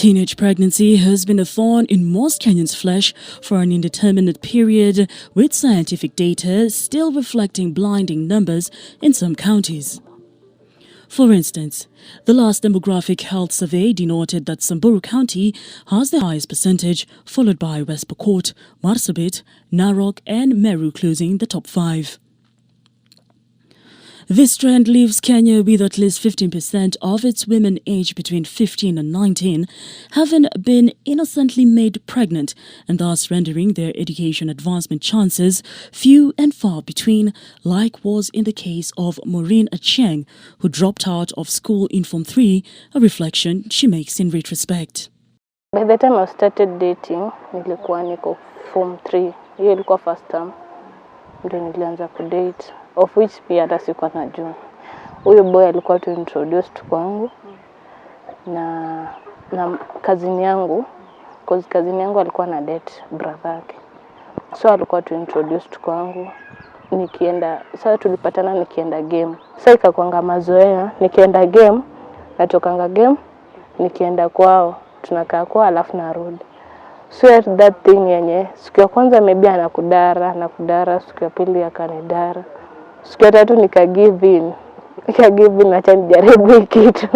Teenage pregnancy has been a thorn in most Kenyans' flesh for an indeterminate period, with scientific data still reflecting blinding numbers in some counties. For instance, the last demographic health survey denoted that Samburu County has the highest percentage, followed by West Pokot, Marsabit, Narok and Meru closing the top 5. This trend leaves Kenya with at least 15% of its women aged between 15 and 19 having been innocently made pregnant, and thus rendering their education advancement chances few and far between, like was in the case of Maureen Achieng, who dropped out of school in Form 3, a reflection she makes in retrospect. By the time I started dating, nilikuwa niko Form 3. Hiyo ilikuwa first term. Ndio nilianza kudate, of which pia hata sikuwa najua. Huyo boy alikuwa tu introduced kwangu na cousin yangu, cause cousin yangu alikuwa na date brother yake. So alikuwa tu introduced kwangu. Sasa tulipatana nikienda game. Sasa ikakuanga mazoea, nikienda game, natokanga game, nikienda kwao, tunakaa kwao alafu narudi. So that thing yenye, siku ya kwanza maybe anakudara, siku ya pili akanidara. Siku ya tatu nika give in acha nijaribu kitu.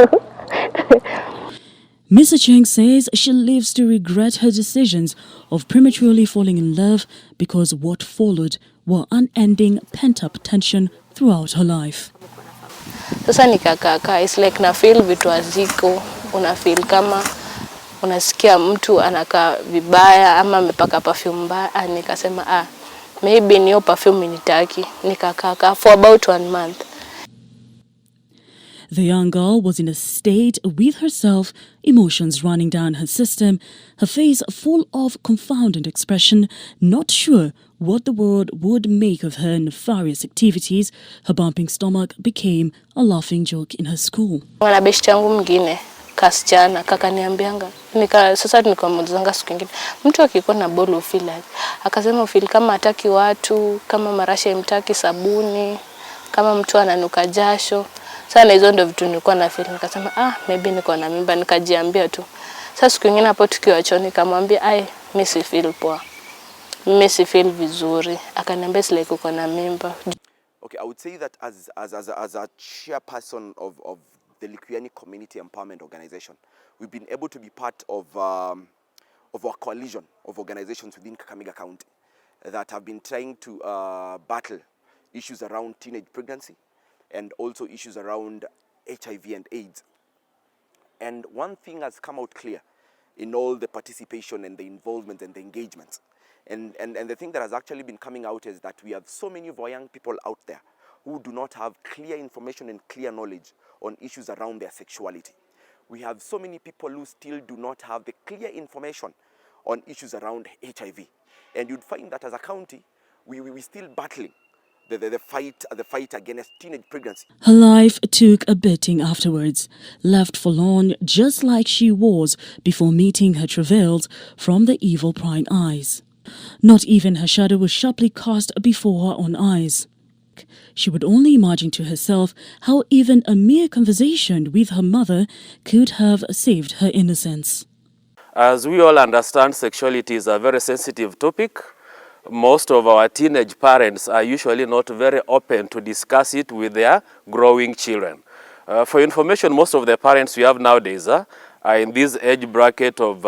Ms. Achieng says she lives to regret her decisions of prematurely falling in love because what followed were unending pent-up tension throughout her life. Sasa nikakaa, it's like na feel vitu aziko, una feel kama unasikia mtu anakaa vibaya ama amepaka perfume mbaya, nikasema maybe niyo perfume nitaki, nikakaa for about 1 month. The young girl was in a state with herself, emotions running down her system, her face full of confounded expression, not sure what the world would make of her nefarious activities. Her bumping stomach became a laughing joke in her school. Mwana beshte yangu mwingine kasichana kakaniambianga, sasa nikamwulizanga siku nyingine, mtu akikuwa na ball ufeel aje? Akasema ufeel kama hataki watu, kama marasha imtaki sabuni, kama mtu ananuka jasho. Sasa hizo ndio vitu nilikuwa na feel, nikasema maybe niko na mimba, nikajiambia tu. Sasa siku nyingine hapo tukiwa choni nikamwambia mimi si feel poa, mimi si feel vizuri. Akaniambia si like uko na mimba. Okay, I would say that as a chairperson of the Likuyani Community Empowerment Organization, we've been able to be part of a coalition of organizations within Kakamega County that have been trying to battle issues around teenage pregnancy and also issues around HIV and AIDS. And one thing has come out clear in all the participation and the involvement and the engagement. And the thing that has actually been coming out is that we have so many of our young people out there who do not have clear information and clear knowledge on issues around their sexuality. We have so many people who still do not have the clear information on issues around HIV. And you'd find that as a county, we're still battling the fight against teenage pregnancy. Her life took a beating afterwards, left forlorn just like she was before meeting her travails from the evil prying eyes. Not even her shadow was sharply cast before her own eyes. She would only imagine to herself how even a mere conversation with her mother could have saved her innocence. As we all understand, sexuality is a very sensitive topic. Most of our teenage parents are usually not very open to discuss it with their growing children. For information, most of the parents we have nowadays are in this age bracket of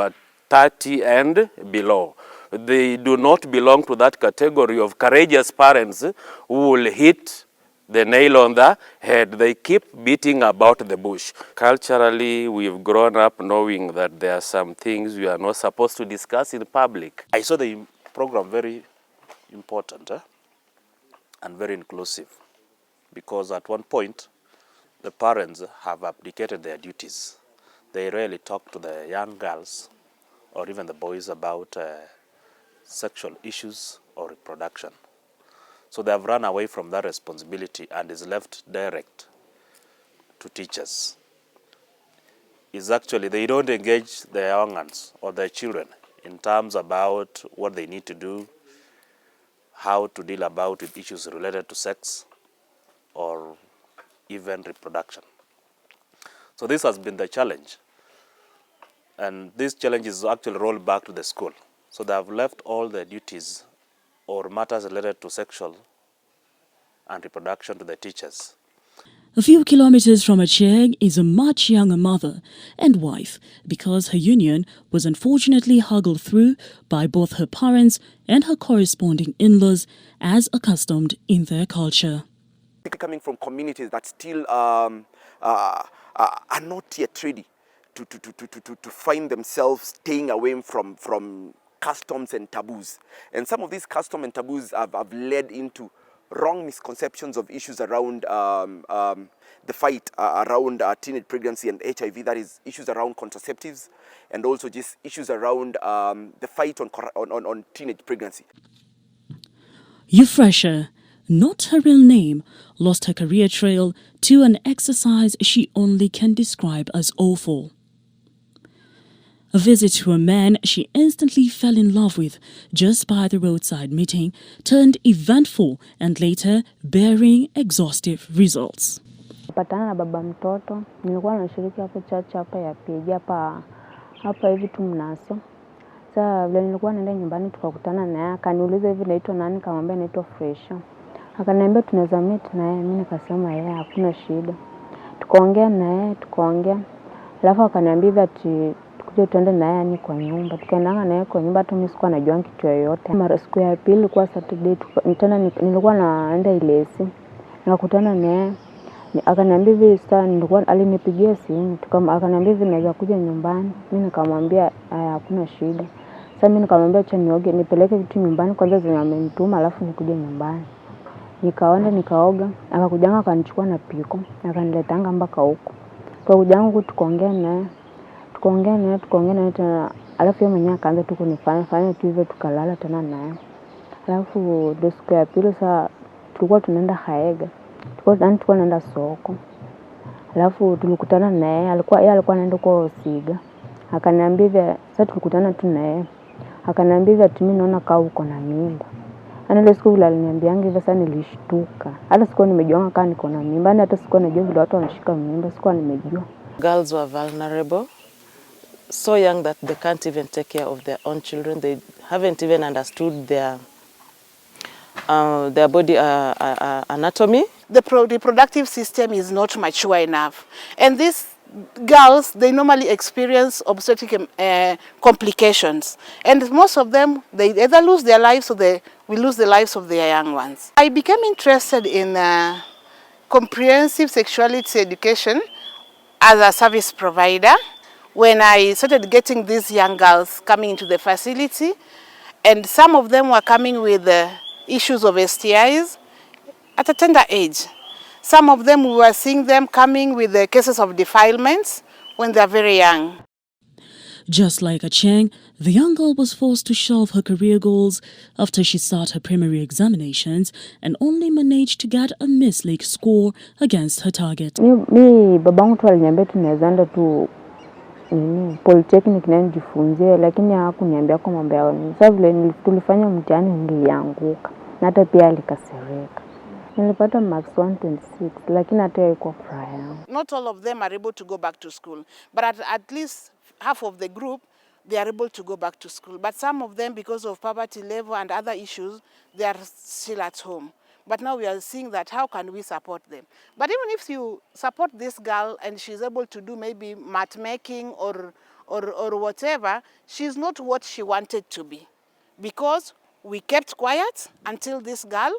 30 and below. They do not belong to that category of courageous parents who will hit the nail on the head. They keep beating about the bush. Culturally, we've grown up knowing that there are some things we are not supposed to discuss in public. I saw the program very important and very inclusive, because at one point, the parents have abdicated their duties. They rarely talk to the young girls or even the boys about sexual issues or reproduction. So they have run away from that responsibility and is left direct to teachers. Is actually they don't engage their young ones or their children in terms about what they need to do, how to deal about with issues related to sex or even reproduction. So this has been the challenge And these challenges actually roll back to the school. So they have left all the duties or matters related to sexual and reproduction to the teachers. A few kilometers from Acheng is a much younger mother and wife because her union was unfortunately huggled through by both her parents and her corresponding in-laws as accustomed in their culture. Coming from communities that still are not yet ready to find themselves staying away from customs and taboos. And some of these customs and taboos have led into wrong misconceptions of issues around the fight around teenage pregnancy and HIV, that is issues around contraceptives, and also just issues around the fight on teenage pregnancy. Euphrasia, not her real name, lost her career trail to an exercise she only can describe as awful. A visit to a man she instantly fell in love with just by the roadside meeting turned eventful and later bearing exhaustive results. Patana na baba mtoto, nilikuwa nashiriki hapo church hapa ya PG hapa hivi tu Mnaso. Sasa vile nilikuwa naenda nyumbani tukakutana naye, akaniuliza hivi naitwa nani, nikamwambia naitwa Fresha. Akaniambia tunaweza meet naye, mimi nikasema yeye hakuna shida. Tukaongea naye, alafu akaniambia ati tukuje tuende naye ni kwa nyumba. Tukaenda naye kwa nyumba, hata mimi sikuwa najua kitu yoyote. Mara siku ya pili ilikuwa Saturday, tena nilikuwa naenda Ilesi. Nikakutana naye, akaniambia hivi sasa, nilikuwa alinipigia simu, akaniambia hivi naweza kuja nyumbani. Mimi nikamwambia hakuna shida. Sasa mimi nikamwambia acha nioge, nipeleke vitu nyumbani kwanza zenye amenituma, alafu nikuje nyumbani. Nikaenda nikaoga, akakujanga akanichukua na piko, akaniletanga mpaka huko. Kwa kujangu tukaongea naye tena, alafu yeye mwenyewe akaanza tu kunifanya tu hivyo, tukalala tena naye. Alafu ndio siku ya pili sasa tulikuwa tunaenda Haega. Tulikuwa tunaenda soko. Alafu tulikutana naye, yeye alikuwa anaenda kwa Siga. Akaniambia sasa tulikutana tu naye. Akaniambia ati mimi naona kama uko na mimba. Ile siku vile aliniambianga hivyo sasa nilishtuka. Hata sikuwa nimejua kama niko na mimba, hata sikuwa najua vile watu wanashika mimba, sikuwa nimejua. Girls were vulnerable, so young that they can't even take care of their own children. They haven't even understood their body anatomy. The reproductive system is not mature enough. And these girls, they normally experience obstetric complications. And most of them, they either lose their lives or they will lose the lives of their young ones. I became interested in comprehensive sexuality education as a service provider when I started getting these young girls coming into the facility. And some of them were coming with issues of STIs at a tender age. Some of them, we were seeing them coming with the cases of defilements when they are very young. Just like Acheng, the young girl was forced to shelve her career goals after she sat her primary examinations and only managed to get a Miss-League score against her target. Mi babangu tu aliniambia tunaweza tu polytechnic na nijifunzie, lakini hakuniambia kwa mambo yao. Sasa vile tulifanya mtihani nilianguka na hata pia alikasirika. Nilipata marks 126, lakini hata haikuwa furaha yangu. Not all of them are able to go back to school, but at least half of the group, they are able to go back to school. But some of them, because of poverty level and other issues, they are still at home. But now we are seeing that how can we support them? But even if you support this girl and she's able to do maybe mat making or whatever, she's not what she wanted to be. Because we kept quiet until this girl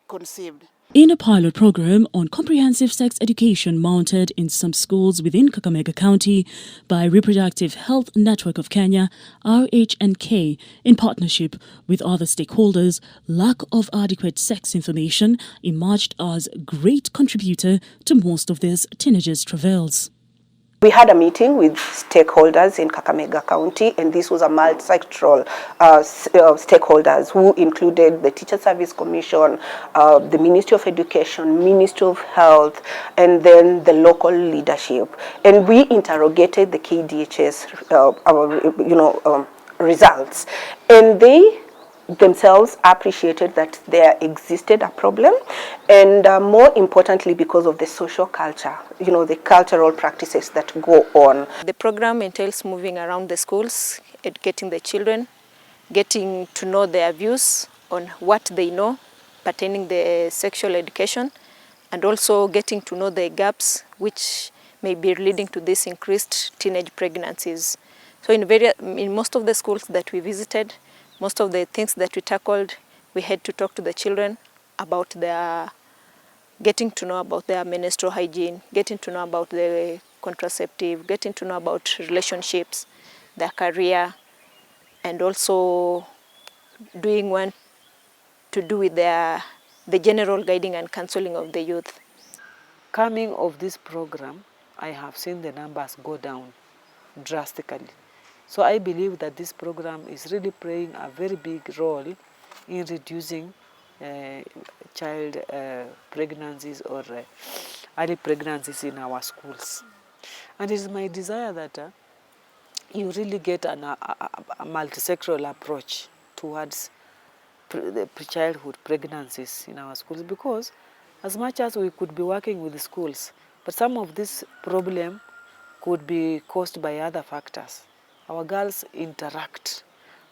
conceived. In a pilot program on comprehensive sex education mounted in some schools within Kakamega County by Reproductive Health Network of Kenya, RHNK, in partnership with other stakeholders, lack of adequate sex information emerged as a great contributor to most of these teenagers' travails. We had a meeting with stakeholders in Kakamega County, and this was a multi-sectoral stakeholders who included the Teacher Service Commission, the Ministry of Education, Ministry of Health, and then the local leadership. And we interrogated the KDHS results, and they themselves appreciated that there existed a problem, and more importantly because of the social culture, you know, the cultural practices that go on. The program entails moving around the schools, educating the children, getting to know their views on what they know pertaining the sexual education, and also getting to know the gaps which may be leading to this increased teenage pregnancies. So in most of the schools that we visited, most of the things that we tackled, we had to talk to the children about getting to know about their menstrual hygiene, getting to know about the contraceptive, getting to know about relationships, their career, and also doing one to do with the general guiding and counseling of the youth. Coming of this program, I have seen the numbers go down drastically. So I believe that this program is really playing a very big role in reducing child pregnancies or early pregnancies in our schools. And it is my desire that you really get a multi-sectoral approach towards the childhood pregnancies in our schools, because as much as we could be working with the schools, but some of this problem could be caused by other factors. Our girls interact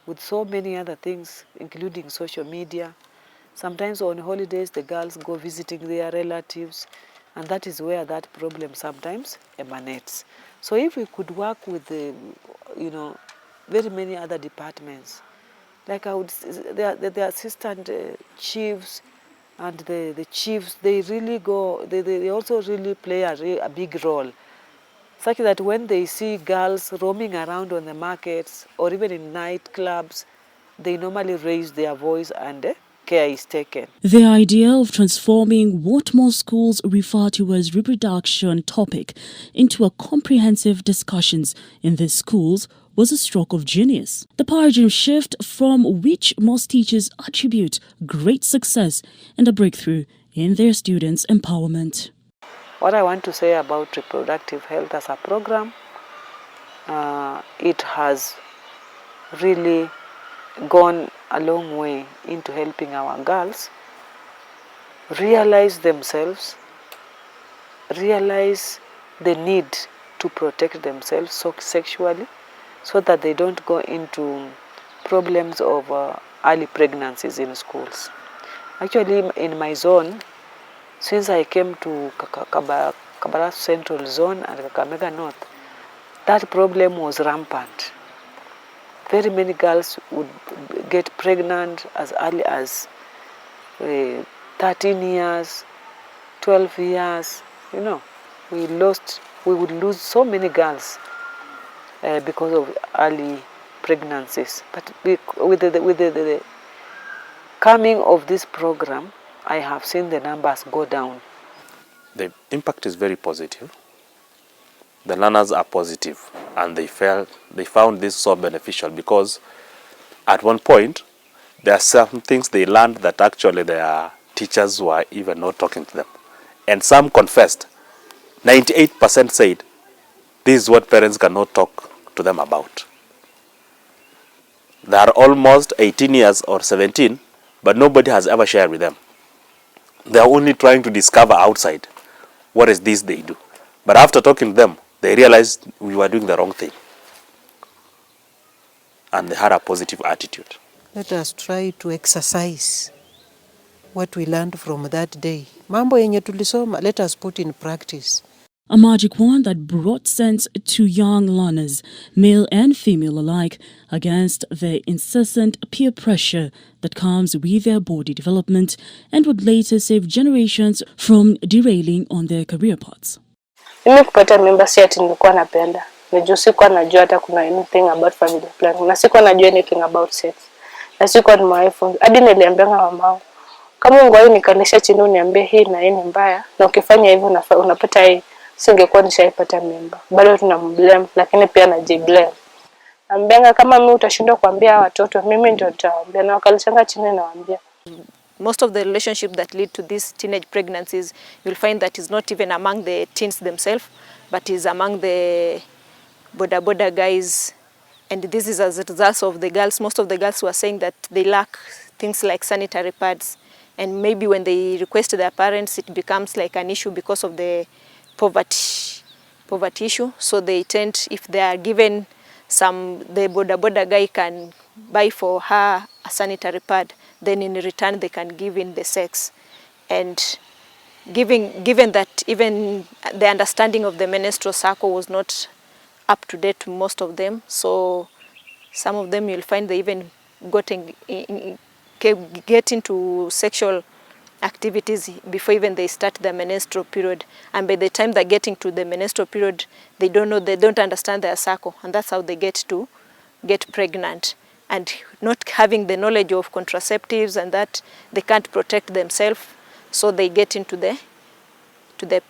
with so many other things, including social media. Sometimes on holidays, the girls go visiting their relatives, and that is where that problem sometimes emanates. So if we could work with the, you know, very many other departments, like the assistant chiefs and the chiefs, they really go, they also really play a big role, such that when they see girls roaming around on the markets or even in nightclubs, they normally raise their voice and care is taken. The idea of transforming what most schools refer to as reproduction topic into a comprehensive discussions in these schools was a stroke of genius. The paradigm shift from which most teachers attribute great success and a breakthrough in their students' empowerment. What I want to say about reproductive health as a program, it has really gone a long way into helping our girls realize themselves, realize the need to protect themselves sexually, so that they don't go into problems of early pregnancies in schools. Actually, in my zone, since I came to Kabaras Central Zone and Kakamega North, that problem was rampant. Very many girls would get pregnant as early as 13 years, 12 years. You know, we would lose so many girls because of early pregnancies. But with the coming of this program, I have seen the numbers go down. The impact is very positive. The learners are positive, and they found this so beneficial, because at one point there are some things they learned that actually their teachers were even not talking to them. And some confessed. 98% said this is what parents cannot talk to them about. They are almost 18 years or 17, but nobody has ever shared with them. They are only trying to discover outside what is this they do. But after talking to them, they realized we were doing the wrong thing. And they had a positive attitude. Let us try to exercise what we learned from that day. Mambo yenye tulisoma, let us put in practice. A magic wand that brought sense to young learners, male and female alike, against the incessant peer pressure that comes with their body development, and would later save generations from derailing on their career paths. Mimi kupata mimba si ati nilikuwa napenda. Nijua sikuwa najua hata kuna anything about family planning. Na sikuwa najua anything about sex. Na sikuwa nimaifunza. Hadi niliambia mamangu, kama ungewai nikalisha chini uniambie hii na hii ni mbaya, na ukifanya hivyo unapata hii, singekuwa nishaipata mimba. Bado tunamblame, lakini pia najiblame. Nambianga kama mimi utashindwa kuambia watoto, mimi ndio nitawaambia, na wakalishanga chini nawaambia. Most of the relationships that lead to these teenage pregnancies, you'll find that is not even among the teens themselves, but is among the border guys And this is as a result of the girls. Most of the girls were saying that they lack things like sanitary pads. And maybe when they request their parents, it becomes like an issue because of the poverty issue. So they tend, if they are given the boda guy can buy for her a sanitary pad, then in return they can give in the sex. And given that even the understanding of the menstrual cycle was not up to date to most of them, so some of them you'll find they even get into sexual activities before even they start their menstrual period, and by the time they're getting to the menstrual period, they don't understand their cycle, and that's how they get pregnant. And not having the knowledge of contraceptives and that, they can't protect themselves, so they get into the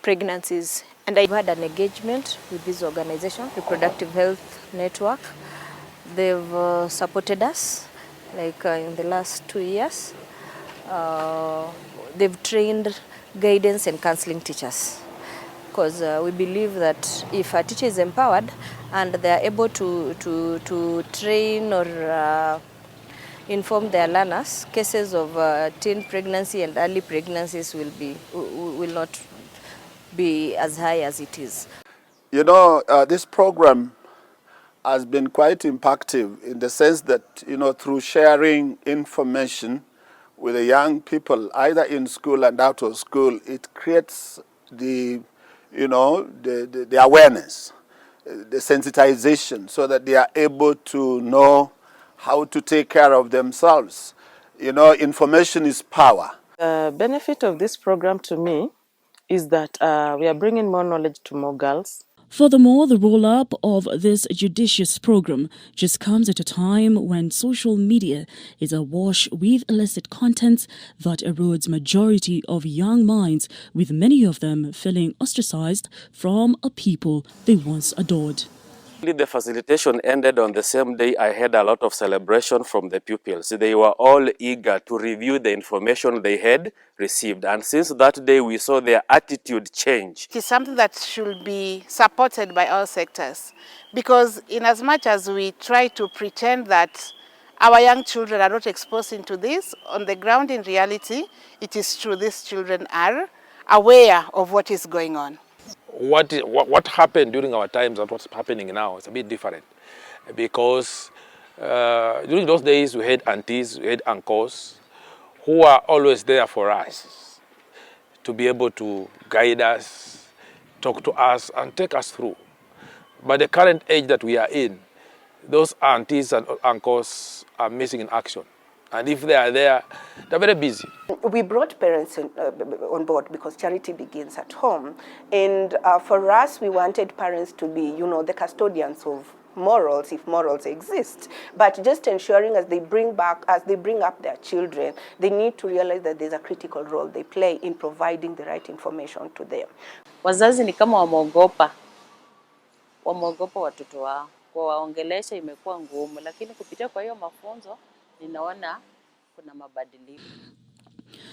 pregnancies. And I've had an engagement with this organization, Reproductive Health Network. They've supported us in the last 2 years. They've trained guidance and counseling teachers, because we believe that if a teacher is empowered and they are able to train or inform their learners, cases of teen pregnancy and early pregnancies will not be as high as it is. You know, this program has been quite impactful in the sense that, you know, through sharing information with the young people, either in school and out of school, it creates the awareness, the sensitization, so that they are able to know how to take care of themselves. You know, information is power. The benefit of this program to me is that we are bringing more knowledge to more girls. Furthermore, the roll-up of this judicious program just comes at a time when social media is awash with illicit content that erodes majority of young minds, with many of them feeling ostracized from a people they once adored. The facilitation ended on the same day. I had a lot of celebration from the pupils. They were all eager to review the information they had received. And since that day, we saw their attitude change. It is something that should be supported by all sectors, because in as much as we try to pretend that our young children are not exposed into this, on the ground in reality, it is true, these children are aware of what is going on. What happened during our times and what's happening now is a bit different, because during those days we had aunties, we had uncles who are always there for us to be able to guide us, talk to us and take us through. But the current age that we are in, those aunties and uncles are missing in action. And if they are there, they're very busy. We brought parents on board because charity begins at home. And for us, we wanted parents to be, you know, the custodians of morals, if morals exist. But just ensuring as they bring up their children, they need to realize that there's a critical role they play in providing the right information to them. Wazazi ni kama wameogopa watoto wao. Kuwaongelesha imekuwa ngumu, lakini kupitia kwa hiyo mafunzo ninaona kuna mabadiliko.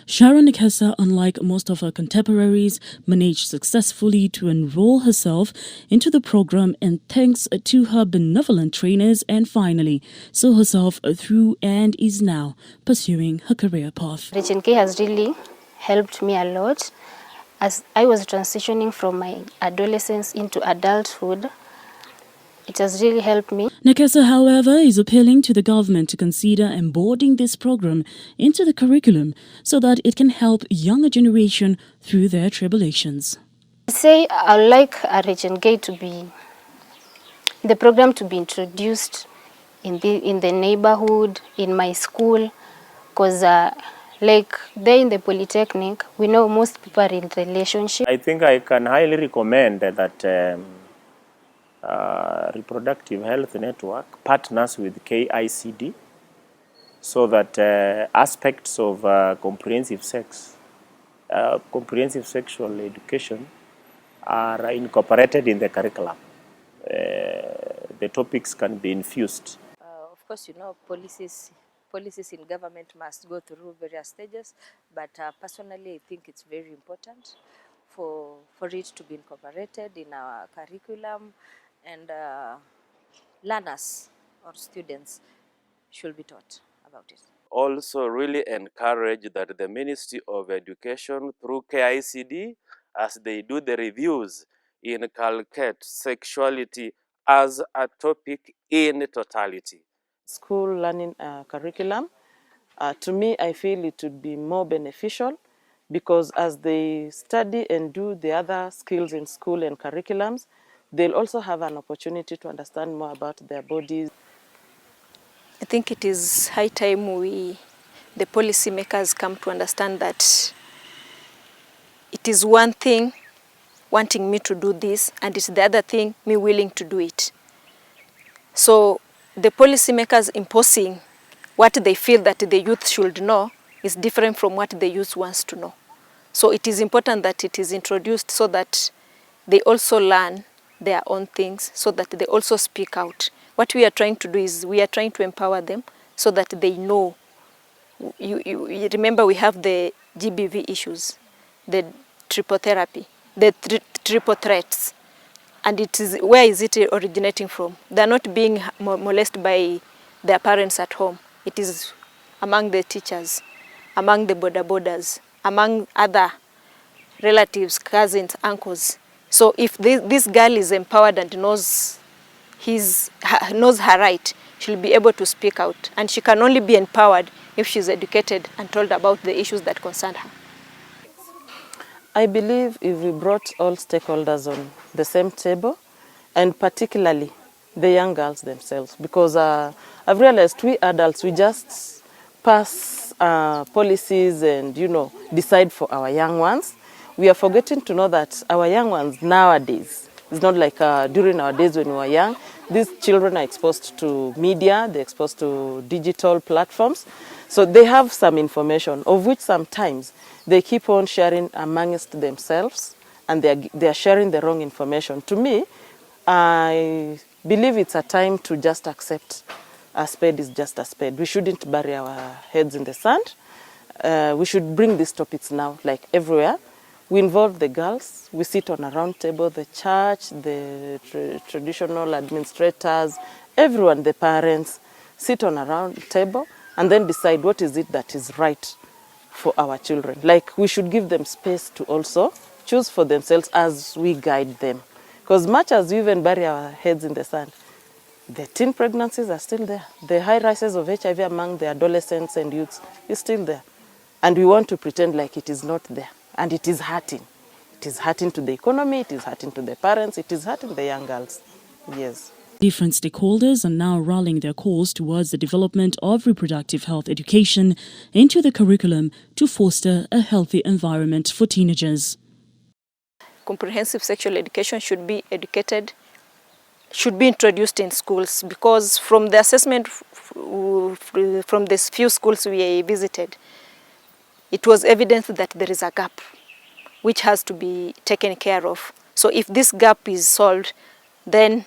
Sharon Nekesa, unlike most of her contemporaries, managed successfully to enroll herself into the program, and thanks to her benevolent trainers, and finally saw herself through and is now pursuing her career path. Region K has really helped me a lot as I was transitioning from my adolescence into adulthood. It has really helped me. Nekesa, however, is appealing to the government to consider embodying this program into the curriculum so that it can help younger generation through their tribulations. I would like a Region K the program to be introduced in the neighborhood, in my school, because like there in the Polytechnic, we know most people are in relationship. I think I can highly recommend that Reproductive Health Network partners with KICD so that aspects of comprehensive sexual education are incorporated in the curriculum. The topics can be infused. Of course, you know, policies in government must go through various stages, but personally I think it's very important for it to be incorporated in our curriculum, and learners or students should be taught about it? Also really encourage that the Ministry of Education through KICD, as they do the reviews, inculcate sexuality as a topic in totality. School learning curriculum, to me, I feel it would be more beneficial because as they study and do the other skills in school and curriculums, they'll also have an opportunity to understand more about their bodies. I think it is high time the policymakers come to understand that it is one thing wanting me to do this, and it's the other thing me willing to do it. So the policymakers imposing what they feel that the youth should know is different from what the youth wants to know. So it is important that it is introduced so that they also learn their own things, so that they also speak out. What we are trying to do is we are trying to empower them so that they know. You remember we have the GBV issues, the triple therapy, the triple threats. And it is, where is it originating from? They're not being molested by their parents at home. It is among the teachers, among the boarders, among other relatives, cousins, uncles. So if this girl is empowered and knows her right, she'll be able to speak out. And she can only be empowered if she's educated and told about the issues that concern her. I believe if we brought all stakeholders on the same table, and particularly the young girls themselves, because I've realized we adults, we just pass policies and, decide for our young ones. We are forgetting to know that our young ones nowadays, it's not like during our days when we were young. These children are exposed to media, they're exposed to digital platforms. So they have some information, of which sometimes they keep on sharing amongst themselves, and they are sharing the wrong information. To me, I believe it's a time to just accept a spade is just a spade. We shouldn't bury our heads in the sand. We should bring these topics now, like everywhere. We involve the girls. We sit on a round table, the church, the traditional administrators, everyone, the parents, sit on a round table and then decide what is it that is right for our children. Like, we should give them space to also choose for themselves as we guide them. Because much as we even bury our heads in the sand, the teen pregnancies are still there. The high rises of HIV among the adolescents and youths is still there. And we want to pretend like it is not there. And it is hurting. It is hurting to the economy, it is hurting to the parents, it is hurting the young girls. Yes. Different stakeholders are now rallying their cause towards the development of reproductive health education into the curriculum to foster a healthy environment for teenagers. Comprehensive sexual education should be introduced in schools, because from the assessment from these few schools we visited, it was evident that there is a gap which has to be taken care of. So if this gap is solved, then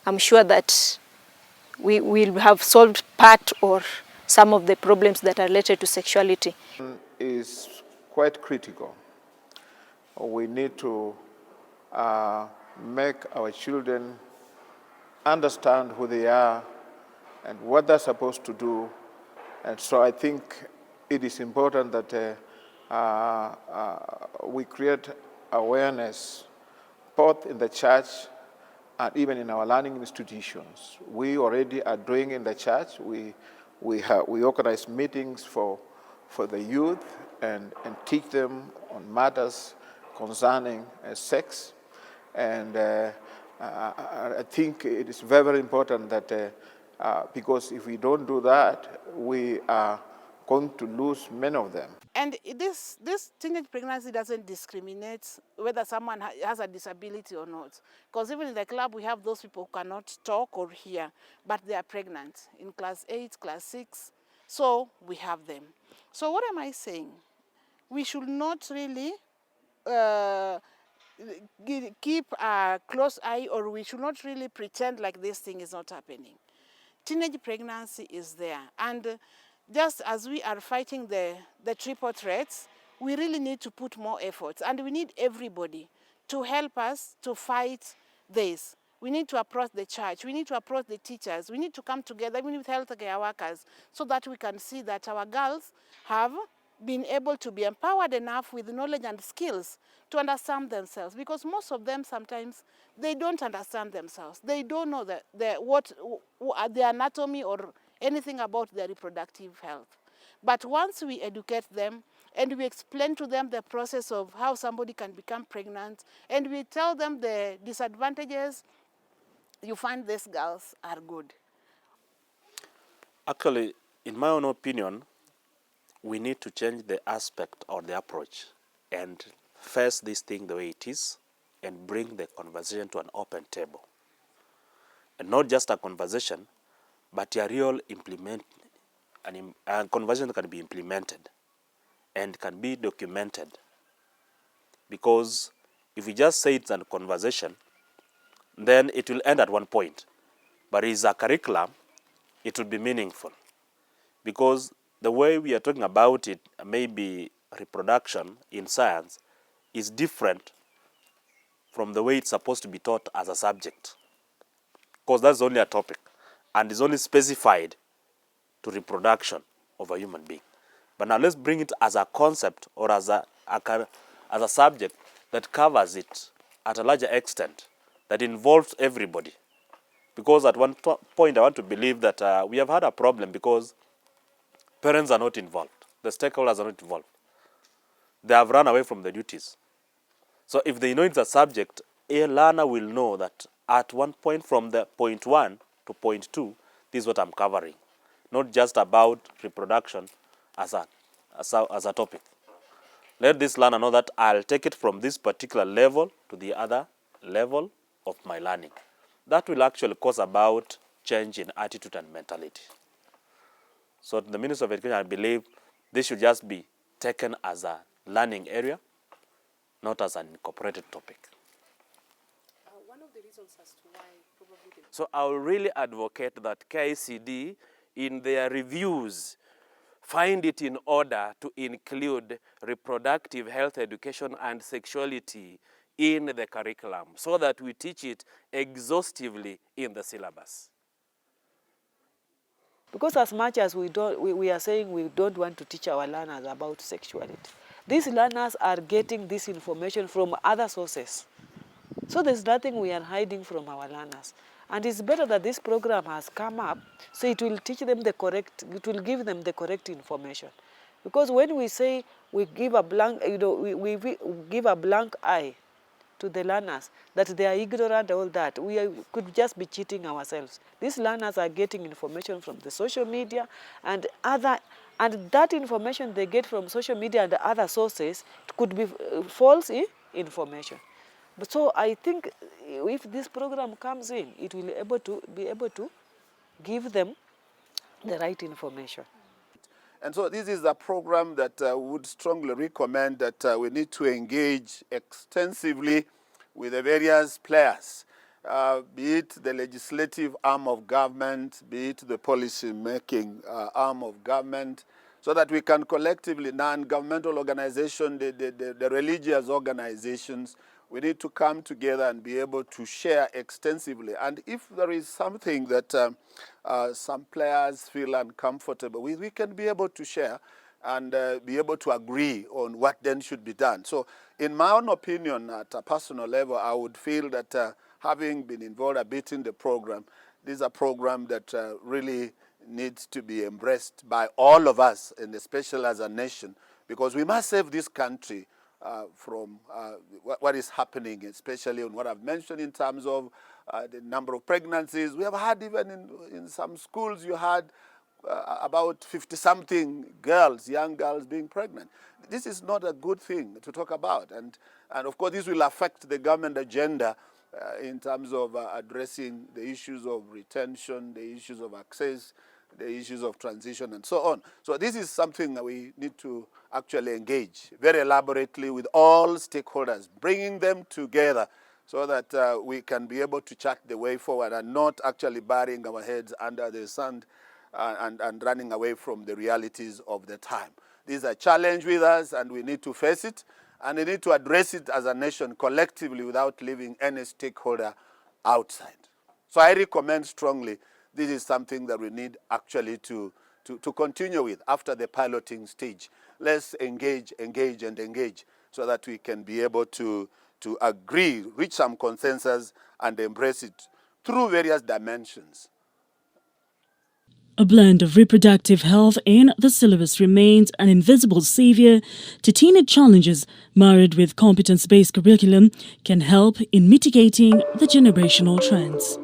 I'm sure that we will have solved part or some of the problems that are related to sexuality. Is quite critical. We need to make our children understand who they are and what they're supposed to do. And so I think it is important that we create awareness both in the church and even in our learning institutions. We already are doing in the church. We organize meetings for the youth and teach them on matters concerning sex. And I think it is very, very important that because if we don't do that, we are going to lose many of them. And this teenage pregnancy doesn't discriminate whether someone has a disability or not. Because even in the club, we have those people who cannot talk or hear, but they are pregnant in class 8, class 6. So we have them. So what am I saying? We should not really keep a close eye, or we should not really pretend like this thing is not happening. Teenage pregnancy is there. And just as we are fighting the triple threats, we really need to put more efforts. And we need everybody to help us to fight this. We need to approach the church. We need to approach the teachers. We need to come together, even with healthcare workers, so that we can see that our girls have been able to be empowered enough with knowledge and skills to understand themselves. Because most of them sometimes, they don't understand themselves. They don't know the anatomy or anything about their reproductive health. But once we educate them and we explain to them the process of how somebody can become pregnant, and we tell them the disadvantages, you find these girls are good. Actually, in my own opinion, we need to change the aspect or the approach and face this thing the way it is and bring the conversation to an open table. And not just a conversation, but a real a conversation that can be implemented and can be documented. Because if we just say it's a conversation, then it will end at one point. But as a curriculum, it will be meaningful. Because the way we are talking about it, maybe reproduction in science, is different from the way it's supposed to be taught as a subject. Because that's only a topic, and is only specified to reproduction of a human being. But now let's bring it as a concept or as a subject that covers it at a larger extent, that involves everybody. Because at one point I want to believe that we have had a problem because parents are not involved. The stakeholders are not involved. They have run away from the duties. So if they know it's a subject, a learner will know that at one point from the point 1 to point 2, this is what I'm covering. Not just about reproduction as a topic. Let this learner know that I'll take it from this particular level to the other level of my learning. That will actually cause about change in attitude and mentality. So the Ministry of Education, I believe this should just be taken as a learning area, not as an incorporated topic. One of the reasons as to why probably... So I will really advocate that KICD, in their reviews, find it in order to include reproductive health education and sexuality in the curriculum so that we teach it exhaustively in the syllabus. Because as much as we are saying we don't want to teach our learners about sexuality, these learners are getting this information from other sources. So there's nothing we are hiding from our learners. And it's better that this program has come up so it will teach them it will give them the correct information. Because when we say we give a blank, we give a blank eye to the learners, that they are ignorant, all that, could just be cheating ourselves. These learners are getting information from the social media and that information they get from social media and other sources could be false information. But so I think if this program comes in, it will be able to give them the right information. And so this is a program that would strongly recommend that we need to engage extensively with the various players, be it the legislative arm of government, be it the policy-making arm of government, so that we can collectively, non-governmental organizations, the religious organizations, we need to come together and be able to share extensively. And if there is something that some players feel uncomfortable with, we can be able to share and be able to agree on what then should be done. So in my own opinion, at a personal level, I would feel that having been involved a bit in the program, this is a program that really needs to be embraced by all of us, and especially as a nation, because we must save this country from what is happening, especially on what I've mentioned in terms of the number of pregnancies. We have had even in some schools, you had about 50-something girls, young girls being pregnant. This is not a good thing to talk about. And of course, this will affect the government agenda in terms of addressing the issues of retention, the issues of access, the issues of transition, and so on. So this is something that we need to actually engage very elaborately with all stakeholders, bringing them together so that we can be able to chart the way forward and not actually burying our heads under the sand and running away from the realities of the time. This is a challenge with us, and we need to face it, and we need to address it as a nation collectively without leaving any stakeholder outside. So I recommend strongly this is something that we need actually to continue with after the piloting stage. Let's engage so that we can be able to agree, reach some consensus and embrace it through various dimensions. A blend of reproductive health in the syllabus remains an invisible savior to teenage challenges, married with competence-based curriculum, can help in mitigating the generational trends.